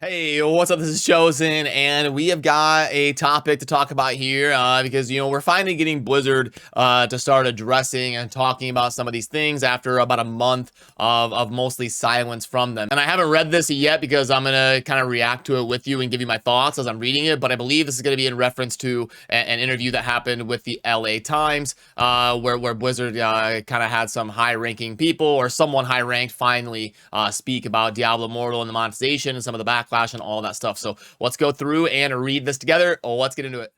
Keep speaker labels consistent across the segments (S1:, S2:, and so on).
S1: Hey, what's up? This is Chosen, and we have got a topic to talk about here because, we're finally getting Blizzard to start addressing and talking about some of these things after about a month of mostly silence from them. And I haven't read this yet because I'm going to kind of react to it with you and give you my thoughts as I'm reading it, but I believe this is going to be in reference to an interview that happened with the LA Times where Blizzard kind of had some high-ranking people or someone high-ranked finally speak about Diablo Immortal and the monetization and some of the backlash and all that stuff. So let's go through and read this together. Let's get into it.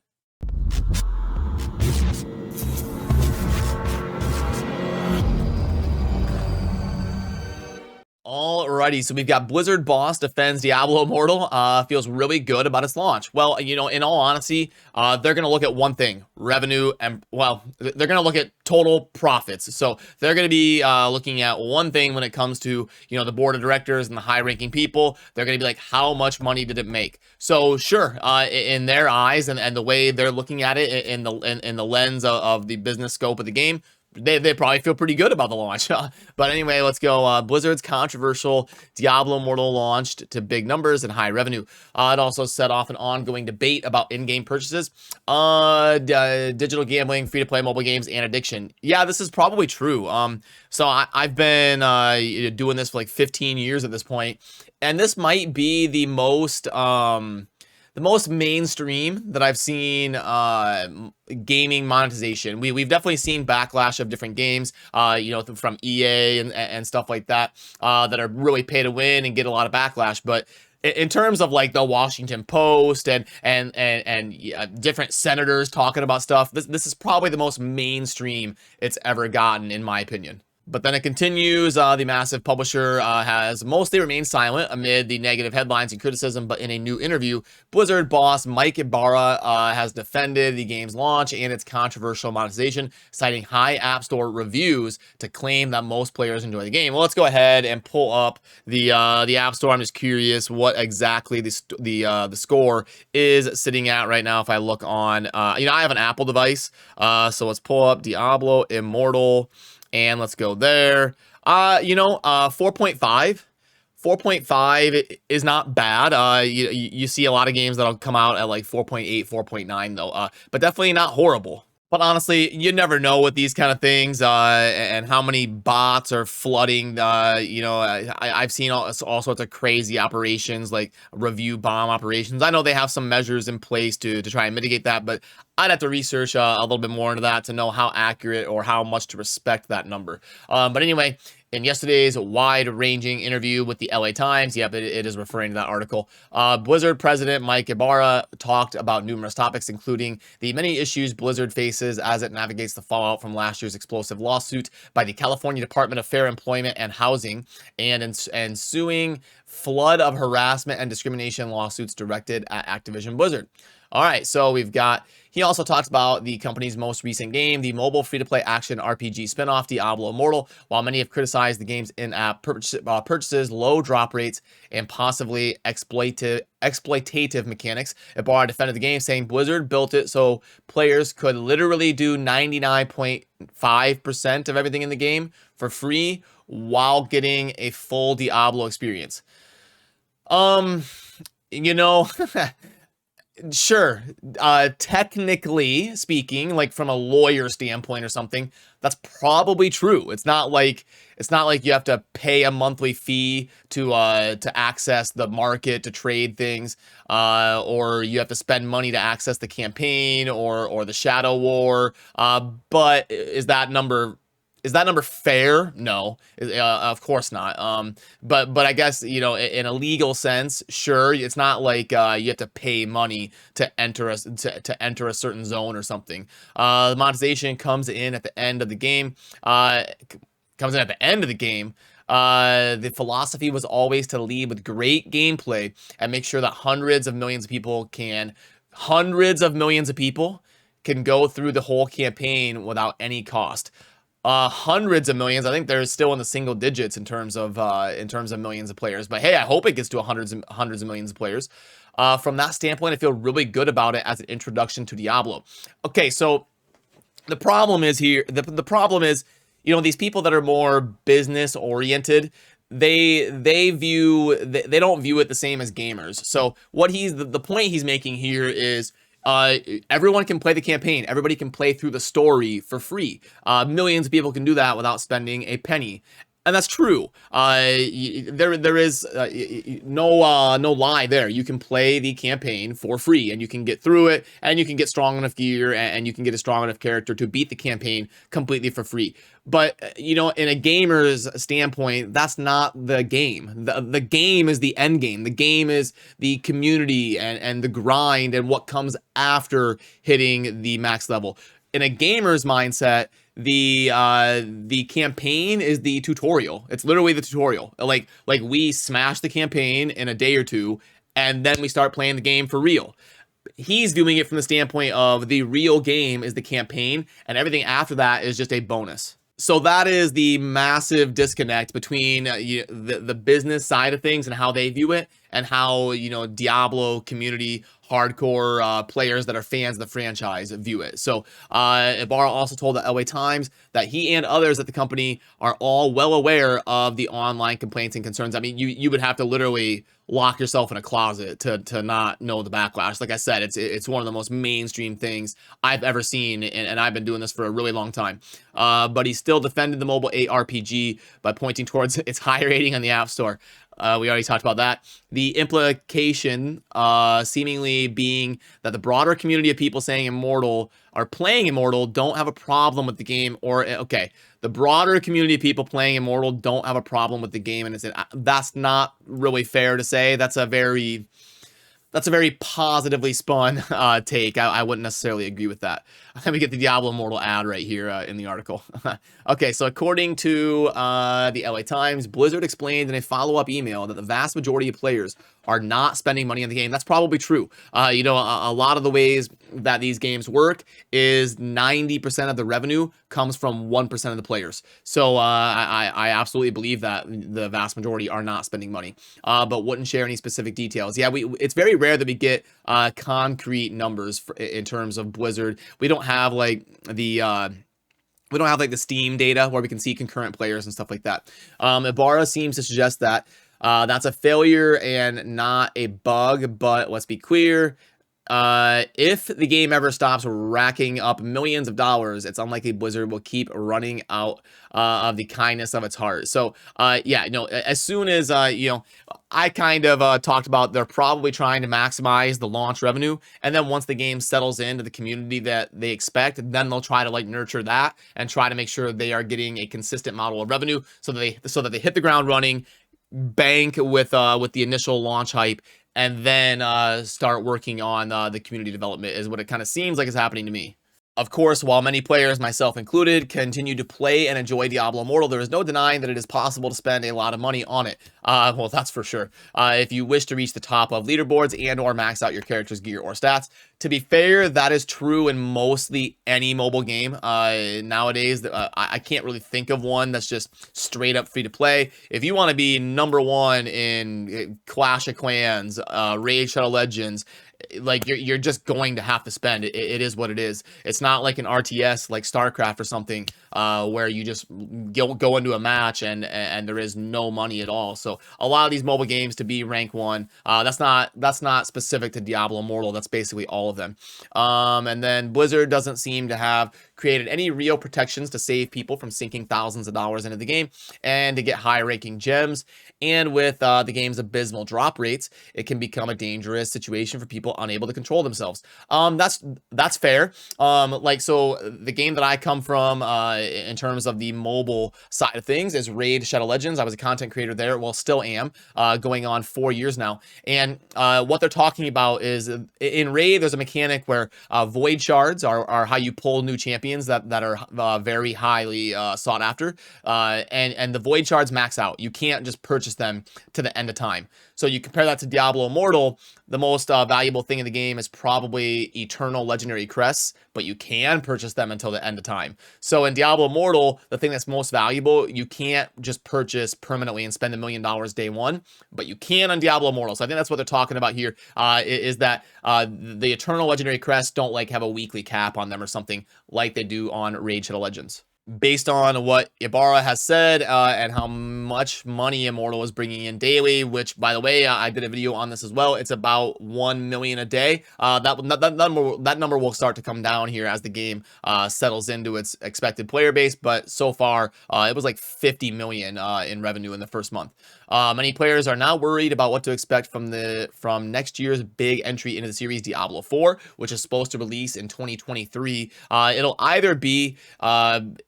S1: Alrighty, so we've got Blizzard boss defends Diablo Immortal, feels really good about its launch. Well, in all honesty, they're going to look at one thing, revenue, and, well, they're going to look at total profits. So they're going to be looking at one thing when it comes to, the board of directors and the high-ranking people. They're going to be like, how much money did it make? So sure, in their eyes and the way they're looking at it in the lens of the business scope of the game, they probably feel pretty good about the launch. But anyway, let's go. Blizzard's controversial Diablo Immortal launched to big numbers and high revenue. It also set off an ongoing debate about in-game purchases, digital gambling, free-to-play mobile games, and addiction. Yeah, this is probably true. So I've been doing this for like 15 years at this point, and this might be the most mainstream that I've seen gaming monetization. We've definitely seen backlash of different games, from EA and stuff like that, that are really pay to win and get a lot of backlash. But in terms of like the Washington Post and different senators talking about stuff, this is probably the most mainstream it's ever gotten, in my opinion. But then it continues, the massive publisher has mostly remained silent amid the negative headlines and criticism, but in a new interview, Blizzard boss Mike Ibarra has defended the game's launch and its controversial monetization, citing high App Store reviews to claim that most players enjoy the game. Well, let's go ahead and pull up the App Store. I'm just curious what exactly the score is sitting at right now if I look on, I have an Apple device, so let's pull up Diablo Immortal. And let's go there. 4.5. 4.5 is not bad. You see a lot of games that'll come out at like 4.8, 4.9 though. But definitely not horrible. But honestly, you never know with these kind of things, and how many bots are flooding. I've seen all sorts of crazy operations, like review bomb operations. I know they have some measures in place to try and mitigate that, but I'd have to research a little bit more into that to know how accurate or how much to respect that number. But anyway, in yesterday's wide-ranging interview with the LA Times, yep, it is referring to that article, Blizzard president Mike Ibarra talked about numerous topics, including the many issues Blizzard faces as it navigates the fallout from last year's explosive lawsuit by the California Department of Fair Employment and Housing and ensuing flood of harassment and discrimination lawsuits directed at Activision Blizzard. All right, so he also talks about the company's most recent game, the mobile free-to-play action RPG spinoff, Diablo Immortal. While many have criticized the game's in-app purchases, low drop rates, and possibly exploitative mechanics, Ibarra defended the game, saying Blizzard built it so players could literally do 99.5% of everything in the game for free while getting a full Diablo experience. Sure, technically speaking, like from a lawyer standpoint or something, that's probably true. It's not like you have to pay a monthly fee to access the market, to trade things, or you have to spend money to access the campaign or the Shadow War. But is that number fair? No, of course not. But I guess, in a legal sense, sure, it's not like you have to pay money to enter a certain zone or something. The monetization comes in at the end of the game. The philosophy was always to lead with great gameplay and make sure that hundreds of millions of people can go through the whole campaign without any cost. Hundreds of millions. I think they're still in the single digits in terms of millions of players. But hey, I hope it gets to hundreds of millions of players. From that standpoint, I feel really good about it as an introduction to Diablo. Okay, so the problem is here. The problem is, these people that are more business oriented, they don't view it the same as gamers. So what the point he's making here is everyone can play the campaign. Everybody can play through the story for free. Millions of people can do that without spending a penny. And that's true. There is no lie there. You can play the campaign for free, and you can get through it, and you can get strong enough gear, and you can get a strong enough character to beat the campaign completely for free. But in a gamer's standpoint, that's not the game. The game is the end game. The game is the community and the grind and what comes after hitting the max level. In a gamer's mindset, the campaign is the tutorial. It's literally the tutorial. Like we smash the campaign in a day or two, and then we start playing the game for real. He's viewing it from the standpoint of the real game is the campaign, and everything after that is just a bonus. So that is the massive disconnect between the business side of things and how they view it, and how Diablo community hardcore players that are fans of the franchise view it. So Ibarra also told the LA Times that he and others at the company are all well aware of the online complaints and concerns. I mean, you would have to literally lock yourself in a closet to not know the backlash. Like I said, it's one of the most mainstream things I've ever seen, and I've been doing this for a really long time. But he still defended the mobile ARPG by pointing towards its high rating on the App Store. We already talked about that. The implication seemingly being that the broader community of people saying Immortal are playing Immortal don't have a problem with the game, or the broader community of people playing Immortal don't have a problem with the game, and that's not really fair to say. That's a very positively spun take. I wouldn't necessarily agree with that. Let me get the Diablo Immortal ad right here in the article. Okay, so according to the LA Times, Blizzard explained in a follow-up email that the vast majority of players are not spending money on the game. That's probably true. A lot of the ways that these games work is 90% of the revenue comes from 1% of the players. So I absolutely believe that the vast majority are not spending money, but wouldn't share any specific details. Yeah, it's very rare that we get concrete numbers in terms of Blizzard. We don't have like the Steam data where we can see concurrent players and stuff like that. Ibarra seems to suggest that that's a failure and not a bug, but let's be clear. If the game ever stops racking up millions of dollars, it's unlikely Blizzard will keep running out of the kindness of its heart. So, as soon as, I kind of talked about they're probably trying to maximize the launch revenue, and then once the game settles into the community that they expect, then they'll try to nurture that and try to make sure they are getting a consistent model of revenue so that they hit the ground running, bank with the initial launch hype, and then start working on the community development is what it kind of seems like is happening to me. Of course, while many players, myself included, continue to play and enjoy Diablo Immortal, there is no denying that it is possible to spend a lot of money on it. Well, that's for sure. If you wish to reach the top of leaderboards and or max out your character's gear or stats. To be fair, that is true in mostly any mobile game. Nowadays, I can't really think of one that's just straight up free to play. If you want to be #1 in Clash of Clans, Raid Shadow Legends, you're just going to have to spend. It is what it is. It's not like an RTS like StarCraft or something where you just go into a match and there is no money at all. So a lot of these mobile games to be rank 1, that's not specific to Diablo Immortal. That's basically all of them. And then Blizzard doesn't seem to have created any real protections to save people from sinking thousands of dollars into the game and to get high ranking gems. And with the game's abysmal drop rates, it can become a dangerous situation for people unable to control themselves. That's fair. So the game that I come from in terms of the mobile side of things is Raid Shadow Legends. I was a content creator there. Well, still am, going on 4 years now. And what they're talking about is in Raid, there's a mechanic where void shards are how you pull new champions that are very highly sought after. And the void shards max out. You can't just purchase them to the end of time. So you compare that to Diablo Immortal, the most valuable thing in the game is probably eternal legendary crests, but you can purchase them until the end of time. So in Diablo Immortal, the thing that's most valuable, you can't just purchase permanently and spend $1 million day one, but you can on Diablo Immortal. So I think that's what they're talking about here, is that the eternal legendary crests don't have a weekly cap on them or something like they do on Raid Shadow Legends. based on what Ibarra has said and how much money Immortal is bringing in daily, which, by the way, I did a video on this as well. It's about 1 million a day. That number will start to come down here as the game settles into its expected player base, but so far it was like 50 million in revenue in the first month. Many players are now worried about what to expect from next year's big entry into the series, Diablo 4, which is supposed to release in 2023. It'll either be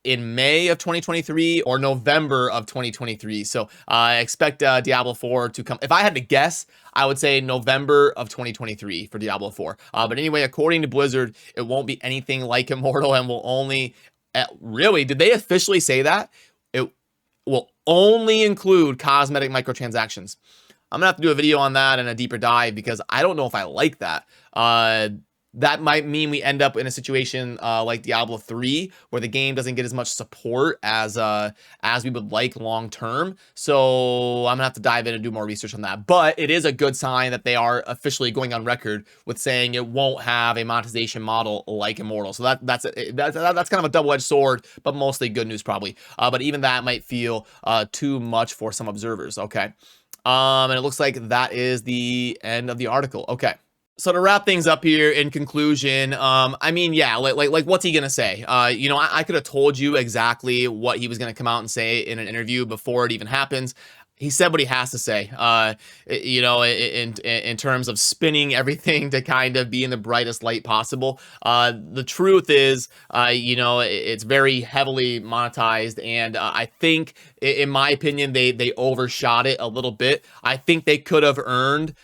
S1: in May of 2023 or November of 2023. So I expect Diablo 4 to come. If I had to guess, I would say November of 2023 for Diablo 4. But anyway, according to Blizzard, it won't be anything like Immortal and will only... really, did they officially say that? It will only include cosmetic microtransactions. I'm gonna have to do a video on that and a deeper dive because I don't know if I like that. That might mean we end up in a situation like Diablo 3, where the game doesn't get as much support as we would like long term. So I'm gonna have to dive in and do more research on that. But it is a good sign that they are officially going on record with saying it won't have a monetization model like Immortal. So that's kind of a double-edged sword, but mostly good news probably. But even that might feel too much for some observers. Okay. And it looks like that is the end of the article. Okay. So to wrap things up here in conclusion, I mean, yeah, like what's he gonna say? You know, I could have told you exactly what he was gonna come out and say in an interview before it even happens. He said what he has to say, you know, in terms of spinning everything to kind of be in the brightest light possible. The truth is, you know, it's very heavily monetized, and I think, in my opinion, they overshot it a little bit. I think they could have earned...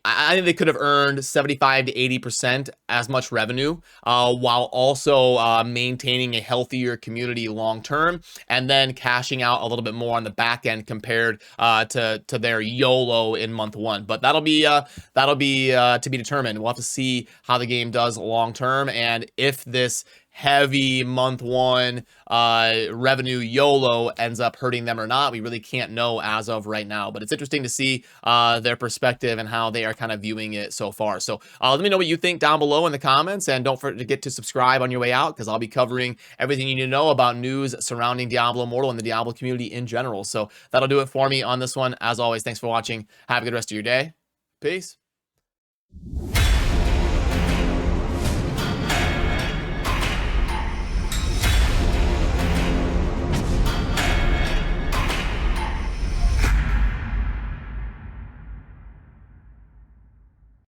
S1: I think they could have earned 75 to 80% as much revenue while also maintaining a healthier community long term, and then cashing out a little bit more on the back end compared to their YOLO in month 1. But that'll be to be determined. We'll have to see how the game does long term, and if this heavy month 1 revenue YOLO ends up hurting them or not. We really can't know as of right now, but it's interesting to see their perspective and how they are kind of viewing it so far. So let me know what you think down below in the comments, and don't forget to subscribe on your way out, because I'll be covering everything you need to know about news surrounding Diablo Immortal and the Diablo community in general. So that'll do it for me on this one. As always, thanks for watching. Have a good rest of your day. Peace.